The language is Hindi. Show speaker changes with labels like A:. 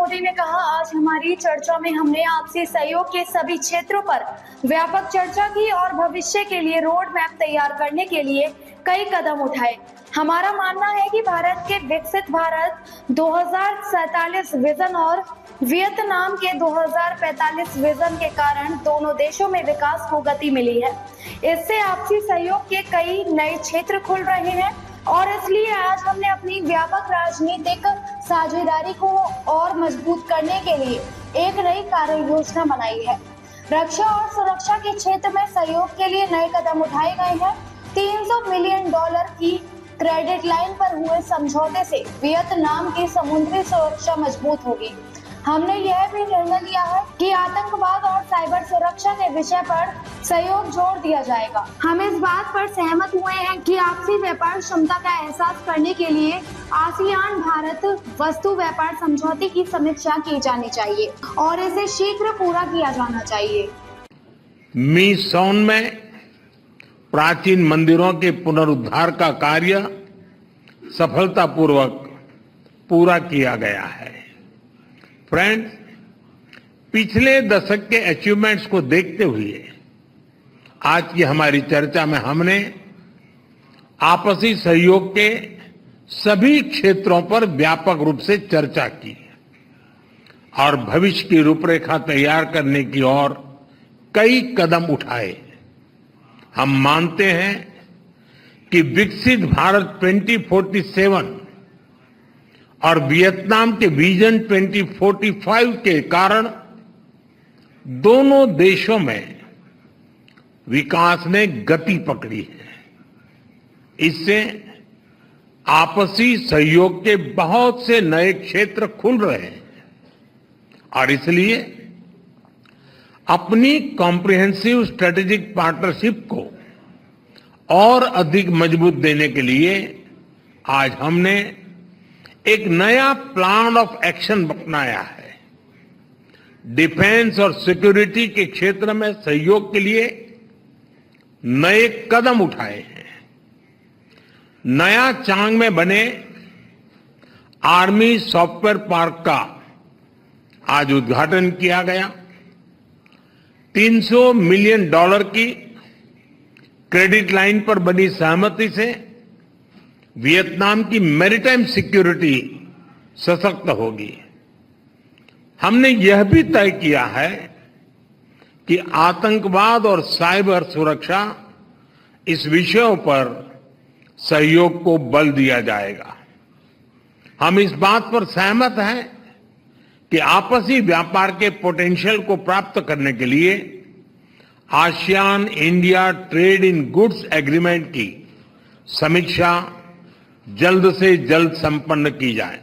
A: मोदी ने कहा, आज हमारी चर्चा में हमने आपसी सहयोग के सभी क्षेत्रों पर व्यापक चर्चा की और भविष्य के लिए रोड मैप तैयार करने के लिए कई कदम उठाए। हमारा मानना है कि भारत के विकसित भारत 2047 विजन और वियतनाम के 2045 विजन के कारण दोनों देशों में विकास को गति मिली है। इससे आपसी सहयोग के कई नए क्षेत्र खुल रहे हैं और इसलिए आज हमने अपनी व्यापक राजनीतिक साझेदारी को और मजबूत करने के लिए एक नई कार्य योजना बनाई है। रक्षा और सुरक्षा के क्षेत्र में सहयोग के लिए नए कदम उठाए गए हैं। $300 मिलियन की क्रेडिट लाइन पर हुए समझौते से वियतनाम की समुद्री सुरक्षा मजबूत होगी। हमने यह भी निर्णय लिया है कि आतंकवाद और साइबर सुरक्षा के विषय पर सहयोग जोड़ दिया जाएगा। हम इस बात पर सहमत हुए हैं कि आपसी व्यापार क्षमता का एहसास करने के लिए आसियान भारत वस्तु व्यापार समझौते की समीक्षा की जानी चाहिए और इसे शीघ्र पूरा किया जाना चाहिए।
B: मिसौन में प्राचीन मंदिरों के पुनरुद्धार का कार्य सफलतापूर्वक पूरा किया गया है। फ्रेंड्स, पिछले दशक के अचीवमेंट्स को देखते हुए आज की हमारी चर्चा में हमने आपसी सहयोग के सभी क्षेत्रों पर व्यापक रूप से चर्चा की और भविष्य की रूपरेखा तैयार करने की ओर कई कदम उठाए। हम मानते हैं कि विकसित भारत 2047 और वियतनाम के विजन 2045 के कारण दोनों देशों में विकास ने गति पकड़ी है। इससे आपसी सहयोग के बहुत से नए क्षेत्र खुल रहे हैं और इसलिए अपनी कॉम्प्रिहेंसिव स्ट्रेटेजिक पार्टनरशिप को और अधिक मजबूत देने के लिए आज हमने एक नया प्लान ऑफ एक्शन अपनाया है। डिफेंस और सिक्योरिटी के क्षेत्र में सहयोग के लिए नए कदम उठाए हैं। नया चांग में बने आर्मी सॉफ्टवेयर पार्क का आज उद्घाटन किया गया। $300 मिलियन की क्रेडिट लाइन पर बनी सहमति से वियतनाम की मैरीटाइम सिक्योरिटी सशक्त होगी। हमने यह भी तय किया है कि आतंकवाद और साइबर सुरक्षा इस विषयों पर सहयोग को बल दिया जाएगा। हम इस बात पर सहमत हैं कि आपसी व्यापार के पोटेंशियल को प्राप्त करने के लिए ASEAN India trade in goods agreement की समीक्षा जल्द से जल्द संपन्न की जाए।